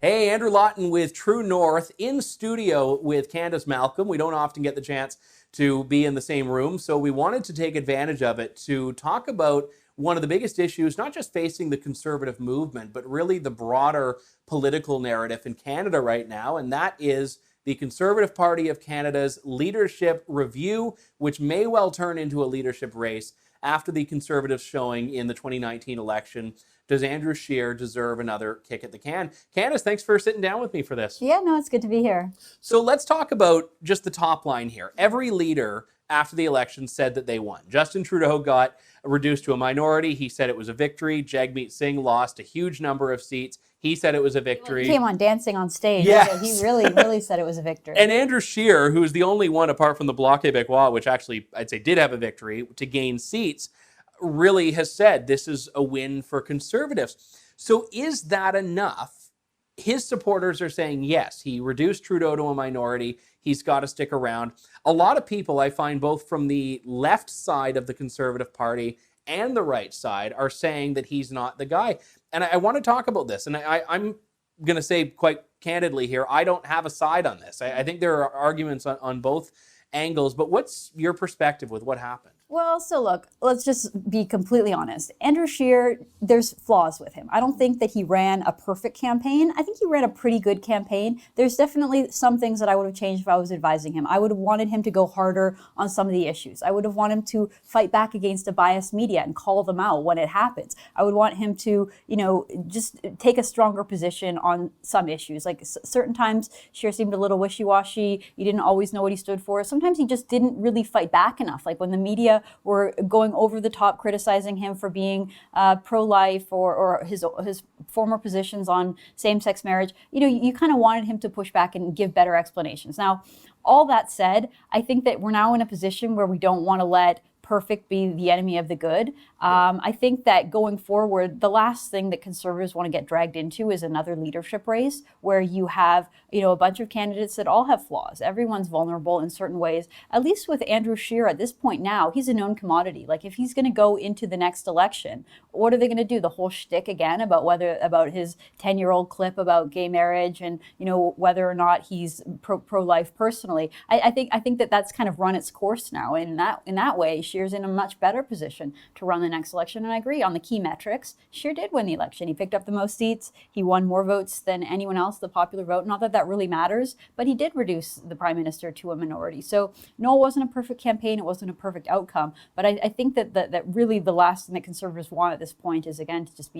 Hey, Andrew Lawton with True North in studio with Candice Malcolm. We don't often get the chance to be in the same room, so we wanted to take advantage of it to talk about one of the biggest issues, not just facing the conservative movement, but really the broader political narrative in Canada right now, and that is the Conservative Party of Canada's leadership review, which may well turn into a leadership race after the Conservatives showing in the 2019 election. Does Andrew Scheer deserve another kick at the can? Candice, thanks for sitting down with me for this. Yeah, no, it's good to be here. So let's talk about just the top line here. Every leader after the election said that they won. Justin Trudeau got reduced to a minority. He said it was a victory. Jagmeet Singh lost a huge number of seats. He said it was a victory. He came on dancing on stage. Yes. He really said it was a victory. And Andrew Scheer, who is the only one apart from the Bloc Québécois, which actually I'd say did have a victory to gain seats, really has said this is a win for Conservatives. So is that enough? His supporters are saying, yes, he reduced Trudeau to a minority. He's got to stick around. A lot of people, I find, both from the left side of the Conservative Party and the right side, are saying that he's not the guy. And I want to talk about this. And I'm going to say quite candidly here, I don't have a side on this. I think there are arguments on both angles. But what's your perspective with what happened? Well, so look, let's just be completely honest. Andrew Scheer, there's flaws with him. I don't think that he ran a perfect campaign. I think he ran a pretty good campaign. There's definitely some things that I would have changed if I was advising him. I would have wanted him to go harder on some of the issues. I would have wanted him to fight back against a biased media and call them out when it happens. I would want him to, just take a stronger position on some issues. Like certain times, Scheer seemed a little wishy-washy. You didn't always know what he stood for. Sometimes he just didn't really fight back enough. Like when the media were going over the top criticizing him for being pro-life or his former positions on same-sex marriage, you kind of wanted him to push back and give better explanations. Now, all that said, I think that we're now in a position where we don't want to let perfect be the enemy of the good. I think that going forward, the last thing that Conservatives want to get dragged into is another leadership race where you have, a bunch of candidates that all have flaws. Everyone's vulnerable in certain ways. At least with Andrew Scheer at this point now, he's a known commodity. Like if he's going to go into the next election, what are they going to do? The whole shtick again about his 10-year-old clip about gay marriage and, whether or not he's pro-life personally. I think that that's kind of run its course now. And in that way, Scheer's in a much better position to run the next election. And I agree on the key metrics. Scheer did win the election. He picked up the most seats. He won more votes than anyone else, the popular vote. Not that that really matters, but he did reduce the prime minister to a minority. So no, it wasn't a perfect campaign. It wasn't a perfect outcome. But I think that really the last thing that Conservatives want at this point is, again, to just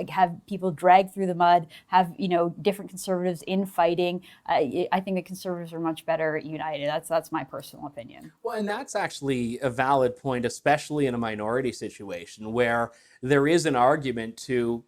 have people dragged through the mud, have, different Conservatives infighting. I think that Conservatives are much better united. That's my personal opinion. Well, and that's actually a valid point, especially in a minority situation where there is an argument to,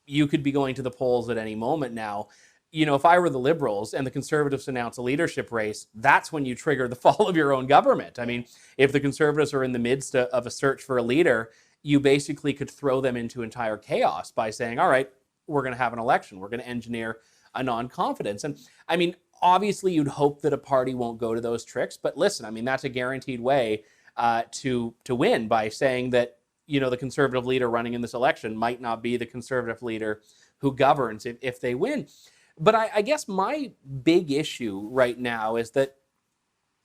you could be going to the polls at any moment now. If I were the Liberals and the Conservatives announce a leadership race, that's when you trigger the fall of your own government. I mean, if the Conservatives are in the midst of a search for a leader, you basically could throw them into entire chaos by saying, all right, we're going to have an election. We're going to engineer a non-confidence. And I mean, obviously you'd hope that a party won't go to those tricks, but listen, I mean, that's a guaranteed way to win by saying that, the Conservative leader running in this election might not be the Conservative leader who governs if they win. But I guess my big issue right now is that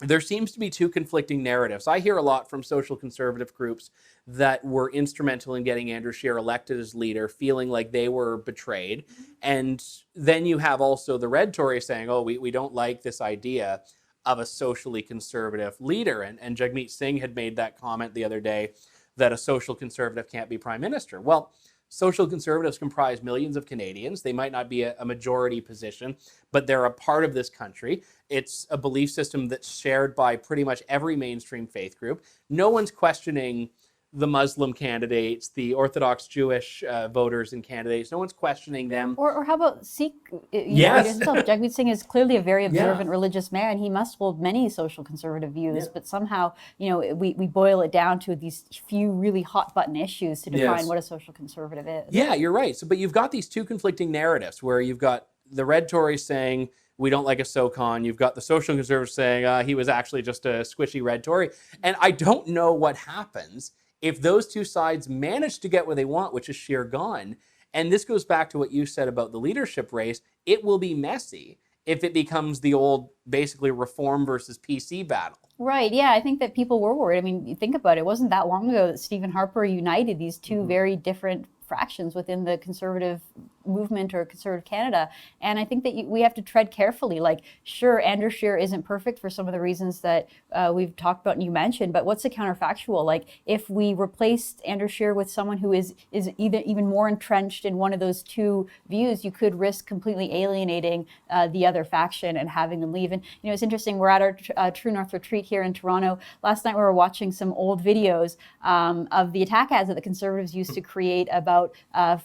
there seems to be two conflicting narratives. I hear a lot from social conservative groups that were instrumental in getting Andrew Scheer elected as leader, feeling like they were betrayed. And then you have also the red Tories saying, oh, we don't like this idea of a socially conservative leader. And Jagmeet Singh had made that comment the other day that a social conservative can't be prime minister. Well, social conservatives comprise millions of Canadians. They might not be a majority position, but they're a part of this country. It's a belief system that's shared by pretty much every mainstream faith group. No one's questioning the Muslim candidates, the Orthodox Jewish voters and candidates. No one's questioning them. Or how about Sikh Yes. Jagmeet Singh is clearly a very observant religious man. He must hold many social conservative views, but somehow, we boil it down to these few really hot button issues to define what a social conservative is. Yeah, you're right. So, but you've got these two conflicting narratives where you've got the red Tories saying, we don't like a SoCon. You've got the social conservatives saying he was actually just a squishy red Tory. And I don't know what happens if those two sides manage to get what they want, which is Scheer gone, And this goes back to what you said about the leadership race. It will be messy if it becomes the old, basically, Reform versus PC battle. Right. Yeah, I think that people were worried. I mean, you think about it. It wasn't that long ago that Stephen Harper united these two very different fractions within the conservative movement or conservative Canada. And I think that we have to tread carefully. Like, sure, Andrew Scheer isn't perfect for some of the reasons that we've talked about and you mentioned, but what's the counterfactual? Like, if we replaced Andrew Scheer with someone who is either even more entrenched in one of those two views, you could risk completely alienating the other faction and having them leave. And, it's interesting, we're at our True North retreat here in Toronto. Last night we were watching some old videos of the attack ads that the Conservatives used to create about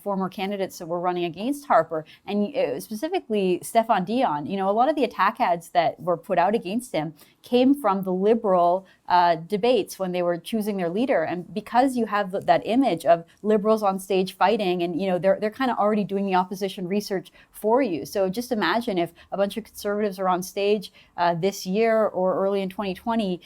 former candidates that were running against Harper, and specifically Stefan Dion. A lot of the attack ads that were put out against him came from the Liberal debates when they were choosing their leader. And because you have that image of Liberals on stage fighting, and they're kind of already doing the opposition research for you. So just imagine if a bunch of Conservatives are on stage this year or early in 2020,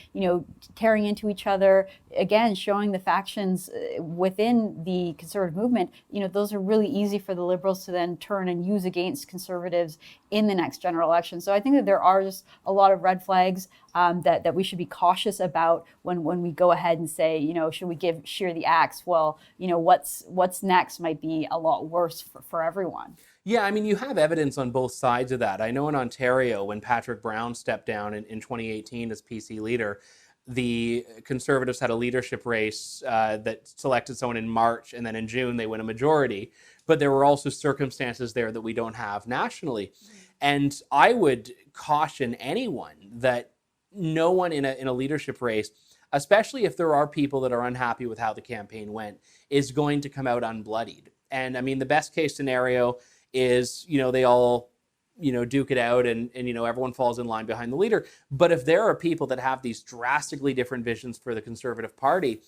tearing into each other, again, showing the factions within the Conservative movement. Those are really easy for the Liberals to then turn and use against Conservatives in the next general election. So I think that there are just a lot of red flags that we should be cautious about when we go ahead and say, should we give Scheer the axe? Well, what's next might be a lot worse for everyone. Yeah, I mean, you have evidence on both sides of that. I know in Ontario, when Patrick Brown stepped down in 2018 as PC leader, the Conservatives had a leadership race that selected someone in March, and then in June they win a majority. But there were also circumstances there that we don't have nationally. And I would caution anyone that no one in a leadership race, especially if there are people that are unhappy with how the campaign went, is going to come out unbloodied. And I mean, the best case scenario is, they all, duke it out and everyone falls in line behind the leader. But if there are people that have these drastically different visions for the Conservative Party,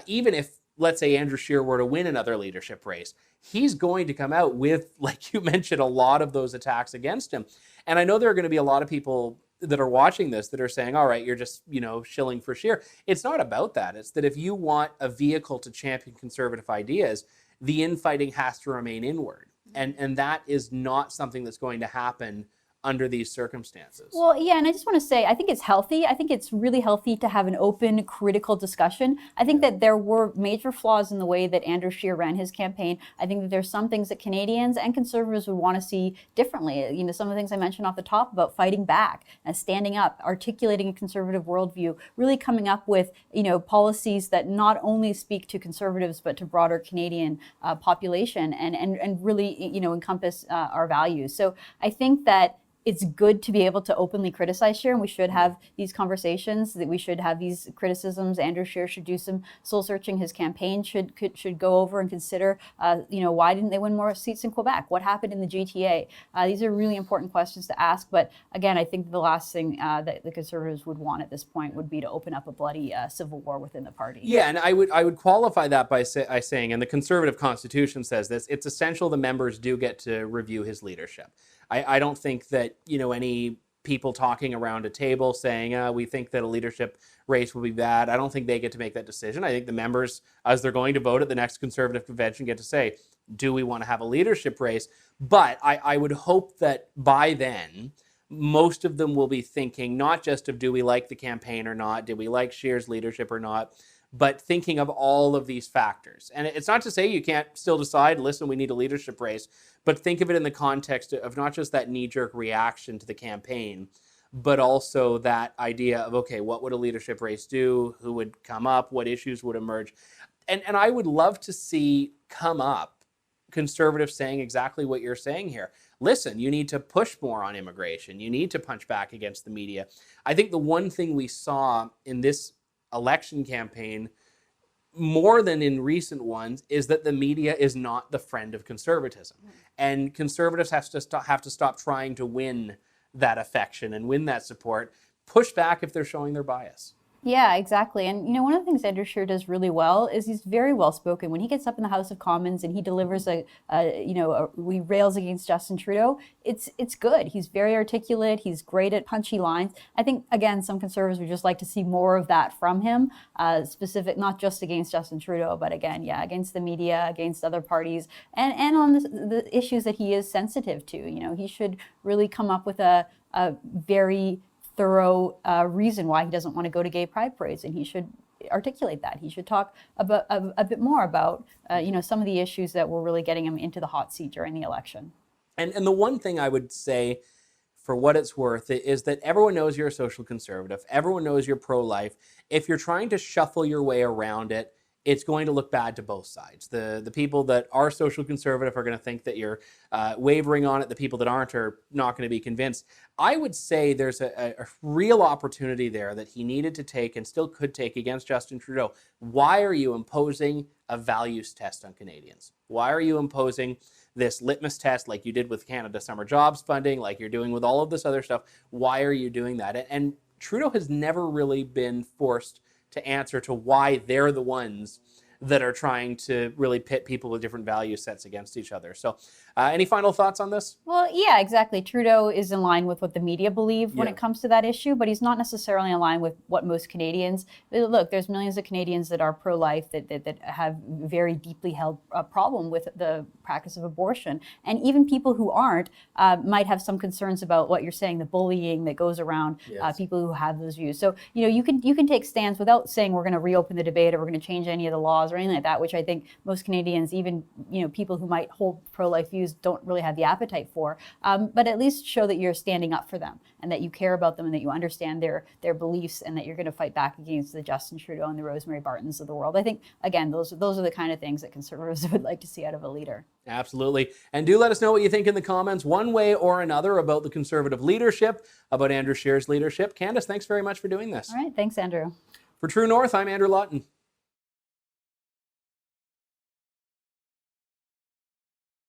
even if, let's say, Andrew Scheer were to win another leadership race, he's going to come out with, like you mentioned, a lot of those attacks against him. And I know there are going to be a lot of people that are watching this that are saying, all right, you're just, shilling for Scheer. It's not about that. It's that if you want a vehicle to champion conservative ideas, the infighting has to remain inward. And that is not something that's going to happen under these circumstances. Well, yeah, and I just want to say, I think it's healthy. I think it's really healthy to have an open, critical discussion. I think that there were major flaws in the way that Andrew Scheer ran his campaign. I think that there's some things that Canadians and Conservatives would want to see differently. Some of the things I mentioned off the top about fighting back and standing up, articulating a conservative worldview, really coming up with, policies that not only speak to Conservatives, but to broader Canadian population and really, encompass our values. So I think that it's good to be able to openly criticize Scheer, and we should have these conversations, that we should have these criticisms. Andrew Scheer should do some soul searching. His campaign should go over and consider, why didn't they win more seats in Quebec? What happened in the GTA? These are really important questions to ask. But again, I think the last thing that the Conservatives would want at this point would be to open up a bloody civil war within the party. Yeah, and I would qualify that by saying, and the Conservative Constitution says this, it's essential the members do get to review his leadership. I don't think that, any people talking around a table saying, we think that a leadership race will be bad, I don't think they get to make that decision. I think the members, as they're going to vote at the next Conservative convention, get to say, do we want to have a leadership race? But I would hope that by then, most of them will be thinking not just of, do we like the campaign or not? Do we like Scheer's leadership or not? But thinking of all of these factors. And it's not to say you can't still decide, listen, we need a leadership race, but think of it in the context of not just that knee-jerk reaction to the campaign, but also that idea of, okay, what would a leadership race do? Who would come up? What issues would emerge? And I would love to see come up Conservatives saying exactly what you're saying here. Listen, you need to push more on immigration. You need to punch back against the media. I think the one thing we saw in this election campaign, more than in recent ones, is that the media is not the friend of conservatism. And Conservatives have to stop trying to win that affection and win that support. Push back if they're showing their bias. Yeah, exactly. And one of the things Andrew Scheer does really well is he's very well spoken. When he gets up in the House of Commons and he delivers he rails against Justin Trudeau, it's good. He's very articulate. He's great at punchy lines. I think again, some conservatives would just like to see more of that from him. Specific, not just against Justin Trudeau, but again, yeah, against the media, against other parties, and on the issues that he is sensitive to. He should really come up with a very thorough reason why he doesn't want to go to gay pride parades, and he should articulate that. He should talk about a bit more about some of the issues that were really getting him into the hot seat during the election. And the one thing I would say, for what it's worth, is that everyone knows you're a social conservative. Everyone knows you're pro-life. If you're trying to shuffle your way around it, it's going to look bad to both sides. The people that are social conservative are going to think that you're wavering on it. The people that aren't are not going to be convinced. I would say there's a real opportunity there that he needed to take and still could take against Justin Trudeau. Why are you imposing a values test on Canadians? Why are you imposing this litmus test like you did with Canada Summer Jobs funding, like you're doing with all of this other stuff? Why are you doing that? And Trudeau has never really been forced to answer to why they're the ones that are trying to really pit people with different value sets against each other. So any final thoughts on this? Well, yeah, exactly. Trudeau is in line with what the media believe when it comes to that issue, but he's not necessarily in line with what most Canadians. Look, there's millions of Canadians that are pro-life that have very deeply held a problem with the practice of abortion. And even people who aren't might have some concerns about what you're saying, the bullying that goes around people who have those views. So, you can take stands without saying we're going to reopen the debate or we're going to change any of the laws or anything like that, which I think most Canadians, even people who might hold pro-life views, don't really have the appetite for. But at least show that you're standing up for them and that you care about them and that you understand their beliefs and that you're going to fight back against the Justin Trudeau and the Rosemary Bartons of the world. I think again, those are the kind of things that conservatives would like to see out of a leader. Absolutely. And do let us know what you think in the comments, one way or another, about the Conservative leadership, about Andrew Scheer's leadership. Candice, thanks very much for doing this. All right. Thanks, Andrew. For True North, I'm Andrew Lawton.